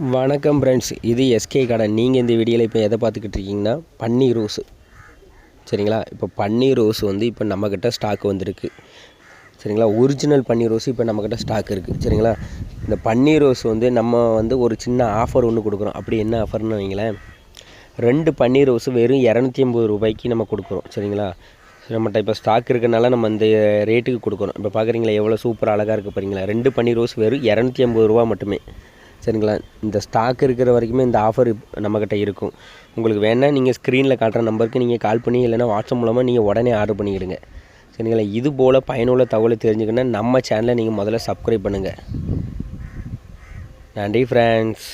வணக்கம் ஃப்ரெண்ட்ஸ், இது எஸ்கே கடை. நீங்கள் இந்த வீடியோவில் இப்போ எதை பார்த்துக்கிட்டு இருக்கீங்கன்னா பன்னீர் ரோஸு. சரிங்களா? இப்போ பன்னீர் ரோஸ் வந்து இப்போ நம்மக்கிட்ட ஸ்டாக் வந்திருக்கு. சரிங்களா? ஒரிஜினல் பன்னீர் ரோஸ் இப்போ நம்மக்கிட்ட ஸ்டாக் இருக்குது. சரிங்களா? இந்த பன்னீர் ரோஸ் வந்து நம்ம வந்து ஒரு சின்ன ஆஃபர் ஒன்று கொடுக்குறோம். அப்படி என்ன ஆஃபர்னு வைங்களேன், 2 பன்னீர் ரோஸு வெறும் 280 ரூபாய்க்கு நம்ம கொடுக்குறோம். சரிங்களா? நம்மகிட்ட இப்போ ஸ்டாக் இருக்கிறனால நம்ம இந்த ரேட்டுக்கு கொடுக்குறோம். இப்போ பார்க்குறீங்களா எவ்வளோ சூப்பர் அழகாக இருக்குது பாருங்களா. 2 பன்னீர் ரோஸ் வெறும் 280 ரூபா மட்டுமே. சரிங்களா? இந்த ஸ்டாக் இருக்கிற வரைக்குமே இந்த ஆஃபர் நம்மக்கிட்ட இருக்கும். உங்களுக்கு வேணால் நீங்கள் ஸ்க்ரீனில் காட்டுற நம்பருக்கு நீங்கள் கால் பண்ணி இல்லைனா வாட்ஸ்அப் மூலமாக நீங்கள் உடனே ஆர்டர் பண்ணிக்கிடுங்க. சரிங்களா? இது போல் பயனுள்ள தகவலை தெரிஞ்சுக்கணுன்னா நம்ம சேனலை நீங்கள் முதல்ல சப்ஸ்கிரைப் பண்ணுங்கள். நன்றி ஃப்ரெண்ட்ஸ்.